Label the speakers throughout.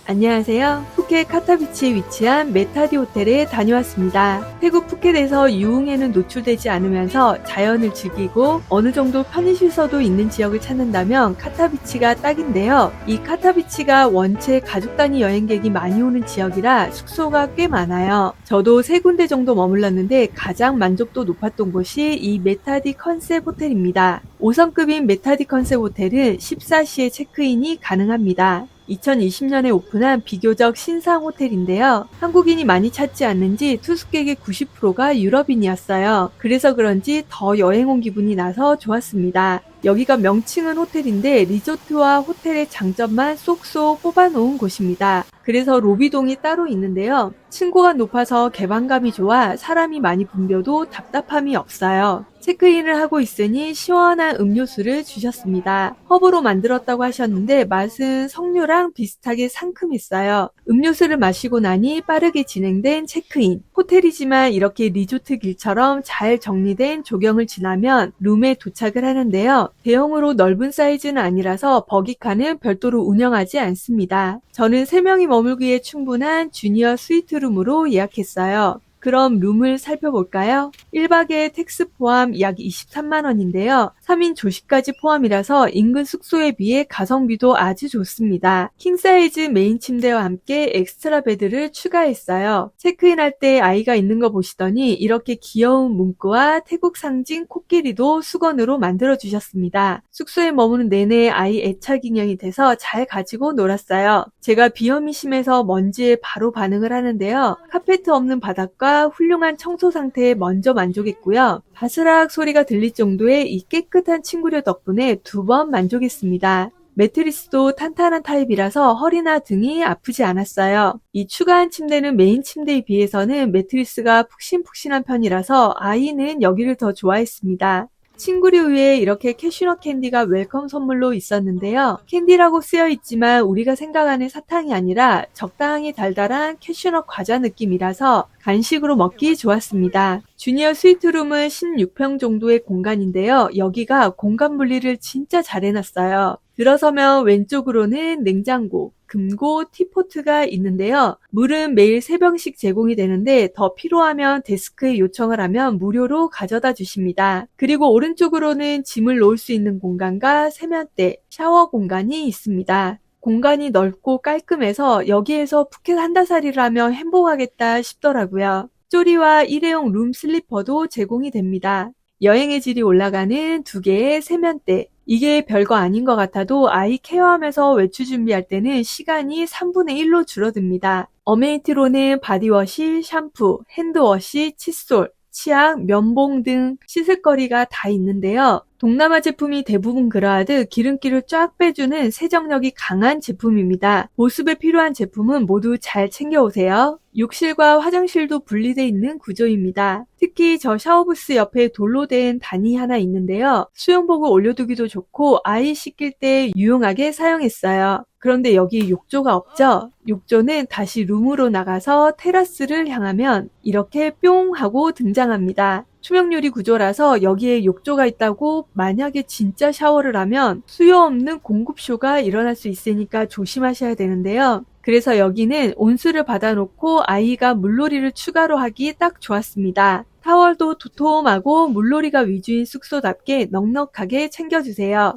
Speaker 1: 안녕하세요. 푸켓 카타비치에 위치한 메타디 호텔에 다녀왔습니다. 태국 푸켓에서 유흥에는 노출되지 않으면서 자연을 즐기고 어느 정도 편의시설도 있는 지역을 찾는다면 카타비치가 딱인데요. 이 카타비치가 원체 가족 단위 여행객이 많이 오는 지역이라 숙소가 꽤 많아요. 저도 3군데 정도 머물렀는데 가장 만족도 높았던 곳이 이 메타디 컨셉 호텔입니다. 5성급인 메타디 컨셉 호텔은 14시에 체크인이 가능합니다. 2020년에 오픈한 비교적 신상 호텔인데요. 한국인이 많이 찾지 않는지 투숙객의 90%가 유럽인이었어요. 그래서 그런지 더 여행 온 기분이 나서 좋았습니다. 여기가 명칭은 호텔인데 리조트와 호텔의 장점만 쏙쏙 뽑아놓은 곳입니다. 그래서 로비동이 따로 있는데요. 층고가 높아서 개방감이 좋아 사람이 많이 붐벼도 답답함이 없어요. 체크인을 하고 있으니 시원한 음료수를 주셨습니다. 허브로 만들었다고 하셨는데 맛은 석류랑 비슷하게 상큼했어요. 음료수를 마시고 나니 빠르게 진행된 체크인. 호텔이지만 이렇게 리조트 길처럼 잘 정리된 조경을 지나면 룸에 도착을 하는데요. 대형으로 넓은 사이즈는 아니라서 버기카는 별도로 운영하지 않습니다. 저는 3명이 머물기에 충분한 주니어 스위트룸으로 예약했어요. 그럼 룸을 살펴볼까요? 1박에 텍스 포함 약 23만원인데요. 3인 조식까지 포함이라서 인근 숙소에 비해 가성비도 아주 좋습니다. 킹사이즈 메인 침대와 함께 엑스트라 베드를 추가했어요. 체크인할 때 아이가 있는 거 보시더니 이렇게 귀여운 문구와 태국 상징 코끼리도 수건으로 만들어주셨습니다. 숙소에 머무는 내내 아이 애착 인형이 돼서 잘 가지고 놀았어요. 제가 비염이 심해서 먼지에 바로 반응을 하는데요. 카페트 없는 바닥과 훌륭한 청소 상태에 먼저 만족했고요. 바스락 소리가 들릴 정도의 이 깨끗한 침구류 덕분에 2번 만족했습니다. 매트리스도 탄탄한 타입이라서 허리나 등이 아프지 않았어요. 이 추가한 침대는 메인 침대에 비해서는 매트리스가 푹신푹신한 편이라서 아이는 여기를 더 좋아했습니다. 침구류 위에 이렇게 캐슈넛 캔디가 웰컴 선물로 있었는데요. 캔디라고 쓰여 있지만 우리가 생각하는 사탕이 아니라 적당히 달달한 캐슈넛 과자 느낌이라서 간식으로 먹기 좋았습니다. 주니어 스위트룸은 16평 정도의 공간인데요. 여기가 공간 분리를 진짜 잘 해놨어요. 들어서면 왼쪽으로는 냉장고, 금고, 티포트가 있는데요. 물은 매일 3병씩 제공이 되는데 더 필요하면 데스크에 요청을 하면 무료로 가져다 주십니다. 그리고 오른쪽으로는 짐을 놓을 수 있는 공간과 세면대, 샤워 공간이 있습니다. 공간이 넓고 깔끔해서 여기에서 푸켓 한달살이를 하면 행복하겠다 싶더라고요. 쪼리와 일회용 룸 슬리퍼도 제공이 됩니다. 여행의 질이 올라가는 2개의 세면대. 이게 별거 아닌 것 같아도 아이 케어하면서 외출 준비할 때는 시간이 3분의 1로 줄어듭니다. 어메니티로는 바디워시, 샴푸, 핸드워시, 칫솔, 치약, 면봉 등 씻을거리가 다 있는데요. 동남아 제품이 대부분 그러하듯 기름기를 쫙 빼주는 세정력이 강한 제품입니다. 보습에 필요한 제품은 모두 잘 챙겨오세요. 욕실과 화장실도 분리되어 있는 구조입니다. 특히 저 샤워부스 옆에 돌로 된 단이 하나 있는데요. 수영복을 올려두기도 좋고 아이 씻길 때 유용하게 사용했어요. 그런데 여기 욕조가 없죠? 욕조는 다시 룸으로 나가서 테라스를 향하면 이렇게 뿅 하고 등장합니다. 투명 유리 구조라서 여기에 욕조가 있다고 만약에 진짜 샤워를 하면 수요 없는 공급쇼가 일어날 수 있으니까 조심하셔야 되는데요. 그래서 여기는 온수를 받아놓고 아이가 물놀이를 추가로 하기 딱 좋았습니다. 타월도 도톰하고 물놀이가 위주인 숙소답게 넉넉하게 챙겨주세요.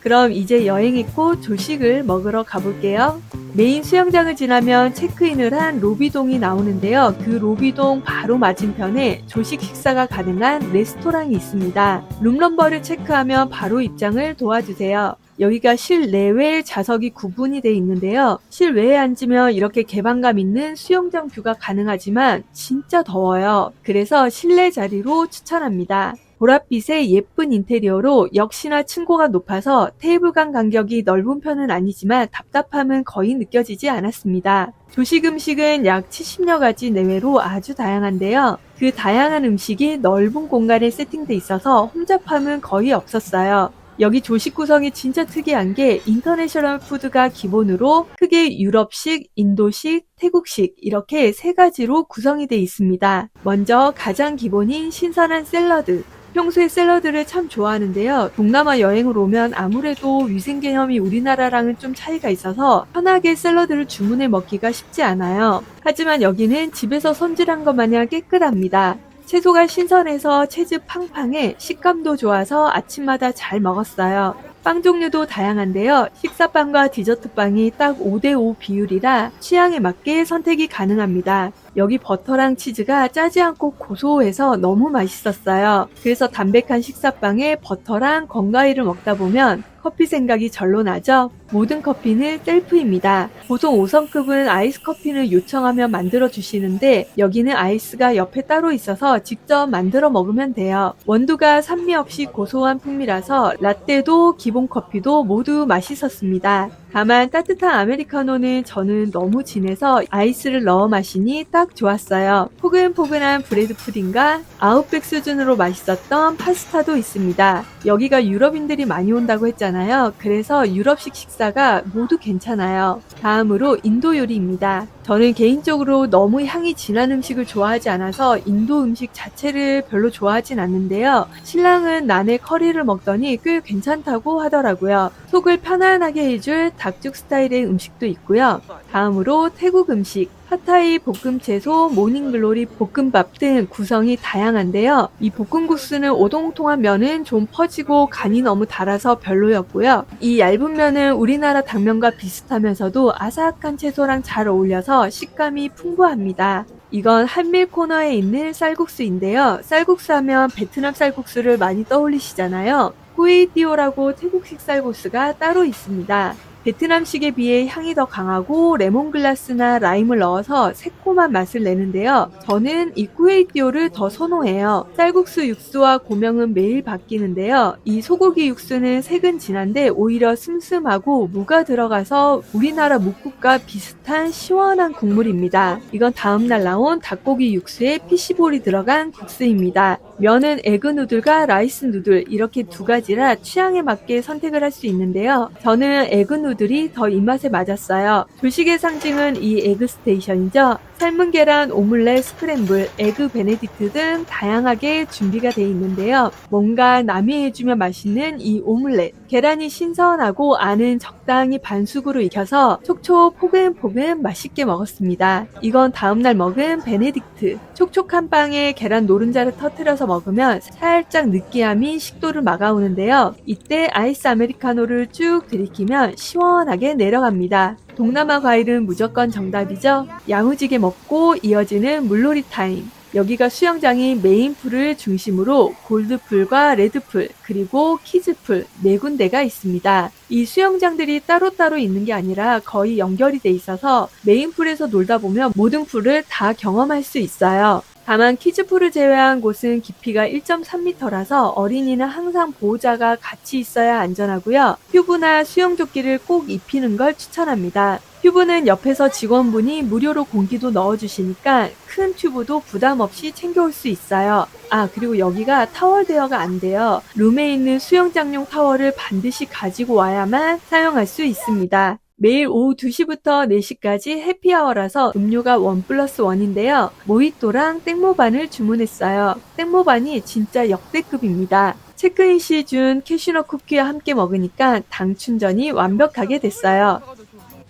Speaker 1: 그럼 이제 여행했고 조식을 먹으러 가볼게요. 메인 수영장을 지나면 체크인을 한 로비동이 나오는데요. 그 로비동 바로 맞은편에 조식 식사가 가능한 레스토랑이 있습니다. 룸넘버를 체크하면 바로 입장을 도와주세요. 여기가 실내외 좌석이 구분이 되어 있는데요. 실외에 앉으면 이렇게 개방감 있는 수영장 뷰가 가능하지만 진짜 더워요. 그래서 실내 자리로 추천합니다. 보랏빛의 예쁜 인테리어로 역시나 층고가 높아서 테이블 간 간격이 넓은 편은 아니지만 답답함은 거의 느껴지지 않았습니다. 조식 음식은 약 70여 가지 내외로 아주 다양한데요. 그 다양한 음식이 넓은 공간에 세팅돼 있어서 혼잡함은 거의 없었어요. 여기 조식 구성이 진짜 특이한 게 인터내셔널 푸드가 기본으로 크게 유럽식, 인도식, 태국식 이렇게 3가지로 구성이 되어 있습니다. 먼저 가장 기본인 신선한 샐러드, 평소에 샐러드를 참 좋아하는데요. 동남아 여행을 오면 아무래도 위생 개념이 우리나라랑은 좀 차이가 있어서 편하게 샐러드를 주문해 먹기가 쉽지 않아요. 하지만 여기는 집에서 손질한 것 마냥 깨끗합니다. 채소가 신선해서 채즙 팡팡해 식감도 좋아서 아침마다 잘 먹었어요. 빵 종류도 다양한데요. 식사빵과 디저트빵이 딱 5대5 비율이라 취향에 맞게 선택이 가능합니다. 여기 버터랑 치즈가 짜지 않고 고소해서 너무 맛있었어요. 그래서 담백한 식사빵에 버터랑 건과일을 먹다 보면 커피 생각이 절로 나죠? 모든 커피는 셀프입니다. 보통 5성급은 아이스 커피를 요청하면 만들어 주시는데 여기는 아이스가 옆에 따로 있어서 직접 만들어 먹으면 돼요. 원두가 산미 없이 고소한 풍미라서 라떼도 기본 커피도 모두 맛있었습니다. 다만 따뜻한 아메리카노는 저는 너무 진해서 아이스를 넣어 마시니 딱 좋았어요. 포근포근한 브레드 푸딩과 아웃백 수준으로 맛있었던 파스타도 있습니다. 여기가 유럽인들이 많이 온다고 했잖아요. 그래서 유럽식 식사가 모두 괜찮아요. 다음으로 인도 요리입니다. 저는 개인적으로 너무 향이 진한 음식을 좋아하지 않아서 인도 음식 자체를 별로 좋아하진 않는데요. 신랑은 난에 커리를 먹더니 꽤 괜찮다고 하더라고요. 속을 편안하게 해줄 닭죽 스타일의 음식도 있고요. 다음으로 태국 음식. 팟타이, 볶음채소, 모닝글로리, 볶음밥 등 구성이 다양한데요. 이 볶음국수는 오동통한 면은 좀 퍼지고 간이 너무 달아서 별로였고요. 이 얇은 면은 우리나라 당면과 비슷하면서도 아삭한 채소랑 잘 어울려서 식감이 풍부합니다. 이건 한밀 코너에 있는 쌀국수인데요. 쌀국수 하면 베트남 쌀국수를 많이 떠올리시잖아요. 꾸이띠오라고 태국식 쌀국수가 따로 있습니다. 베트남식에 비해 향이 더 강하고 레몬글라스나 라임을 넣어서 새콤한 맛을 내는데요. 저는 이 꾸에이띠오를 더 선호해요. 쌀국수 육수와 고명은 매일 바뀌는데요. 이 소고기 육수는 색은 진한데 오히려 슴슴하고 무가 들어가서 우리나라 묵국과 비슷한 시원한 국물입니다. 이건 다음날 나온 닭고기 육수에 피시볼이 들어간 국수입니다. 면은 에그누들과 라이스 누들 이렇게 두 가지라 취향에 맞게 선택을 할 수 있는데요. 저는 에그누들이 더 입맛에 맞았어요. 조식의 상징은 이 에그스테이션이죠. 삶은 계란, 오믈렛, 스크램블, 에그 베네딕트 등 다양하게 준비가 되어 있는데요. 뭔가 남이 해주면 맛있는 이 오믈렛. 계란이 신선하고 안은 적당히 반숙으로 익혀서 촉촉 포근포근 맛있게 먹었습니다. 이건 다음날 먹은 베네딕트. 촉촉한 빵에 계란 노른자를 터뜨려서 먹으면 살짝 느끼함이 식도를 막아오는데요. 이때 아이스 아메리카노를 쭉 들이키면 시원하게 내려갑니다. 동남아 과일은 무조건 정답이죠. 야무지게 먹고 이어지는 물놀이 타임. 여기가 수영장이 메인풀을 중심으로 골드풀과 레드풀 그리고 키즈풀 4군데가 있습니다. 이 수영장들이 따로따로 있는 게 아니라 거의 연결이 돼 있어서 메인풀에서 놀다 보면 모든 풀을 다 경험할 수 있어요. 다만 키즈풀을 제외한 곳은 깊이가 1.3m라서 어린이는 항상 보호자가 같이 있어야 안전하고요. 튜브나 수영조끼를 꼭 입히는 걸 추천합니다. 튜브는 옆에서 직원분이 무료로 공기도 넣어주시니까 큰 튜브도 부담 없이 챙겨올 수 있어요. 그리고 여기가 타월 대여가 안 돼요. 룸에 있는 수영장용 타월을 반드시 가지고 와야만 사용할 수 있습니다. 매일 오후 2시부터 4시까지 해피아워라서 음료가 1+1인데요. 모히또랑 땡모반을 주문했어요. 땡모반이 진짜 역대급입니다. 체크인 시 준 캐슈넛 쿠키와 함께 먹으니까 당 충전이 완벽하게 됐어요.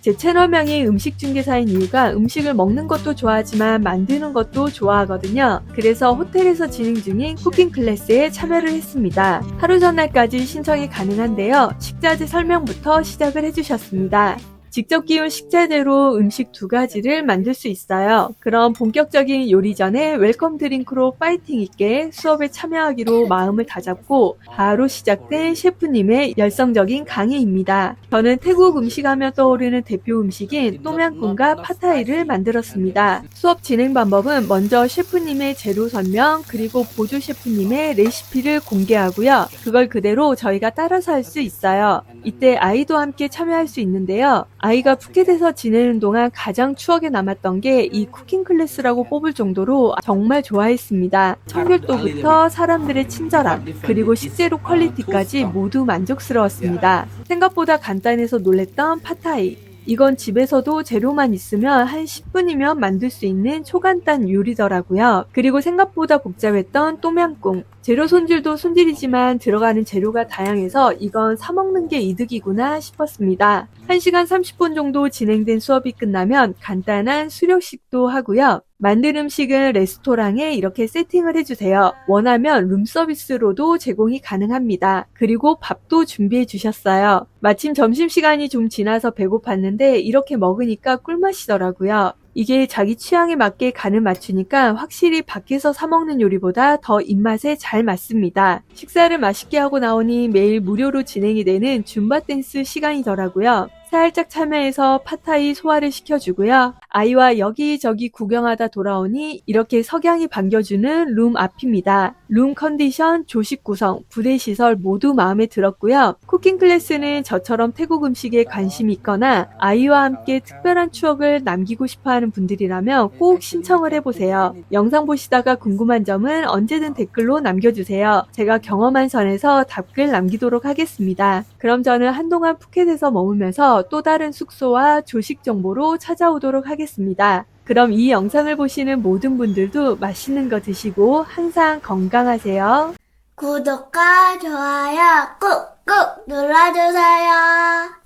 Speaker 1: 제 채널명이 음식중개사인 이유가 음식을 먹는 것도 좋아하지만 만드는 것도 좋아하거든요. 그래서 호텔에서 진행 중인 쿠킹 클래스에 참여를 했습니다. 하루 전날까지 신청이 가능한데요. 식자재 설명부터 시작을 해주셨습니다. 직접 기운 식재재로 음식 2가지를 만들 수 있어요. 그럼 본격적인 요리 전에 웰컴 드링크로 파이팅 있게 수업에 참여하기로 마음을 다잡고 바로 시작된 셰프님의 열성적인 강의입니다. 저는 태국 음식하면 떠오르는 대표 음식인 똠양꿍과 팟타이를 만들었습니다. 수업 진행 방법은 먼저 셰프님의 재료 설명 그리고 보조 셰프님의 레시피를 공개하고요. 그걸 그대로 저희가 따라서 할 수 있어요. 이때 아이도 함께 참여할 수 있는데요. 아이가 푸켓에서 지내는 동안 가장 추억에 남았던 게 이 쿠킹 클래스라고 뽑을 정도로 정말 좋아했습니다. 청결도부터 사람들의 친절함, 그리고 식재료 퀄리티까지 모두 만족스러웠습니다. 생각보다 간단해서 놀랬던 팟타이. 이건 집에서도 재료만 있으면 한 10분이면 만들 수 있는 초간단 요리더라고요. 그리고 생각보다 복잡했던 똠양꿍. 재료 손질도 손질이지만 들어가는 재료가 다양해서 이건 사 먹는 게 이득이구나 싶었습니다. 1시간 30분 정도 진행된 수업이 끝나면 간단한 수료식도 하고요. 만든 음식은 레스토랑에 이렇게 세팅을 해주세요. 원하면 룸서비스로도 제공이 가능합니다. 그리고 밥도 준비해 주셨어요. 마침 점심시간이 좀 지나서 배고팠는데 이렇게 먹으니까 꿀맛이더라고요. 이게 자기 취향에 맞게 간을 맞추니까 확실히 밖에서 사 먹는 요리보다 더 입맛에 잘 맞습니다. 식사를 맛있게 하고 나오니 매일 무료로 진행이 되는 줌바 댄스 시간이더라고요. 살짝 참여해서 팟타이 소화를 시켜주고요. 아이와 여기저기 구경하다 돌아오니 이렇게 석양이 반겨주는 룸 앞입니다. 룸 컨디션, 조식 구성, 부대 시설 모두 마음에 들었고요. 쿠킹 클래스는 저처럼 태국 음식에 관심이 있거나 아이와 함께 특별한 추억을 남기고 싶어하는 분들이라면 꼭 신청을 해보세요. 영상 보시다가 궁금한 점은 언제든 댓글로 남겨주세요. 제가 경험한 선에서 답글 남기도록 하겠습니다. 그럼 저는 한동안 푸켓에서 머물면서 또 다른 숙소와 조식 정보로 찾아오도록 하겠습니다. 그럼 이 영상을 보시는 모든 분들도 맛있는 거 드시고 항상 건강하세요.
Speaker 2: 구독과 좋아요 꾹꾹 눌러주세요.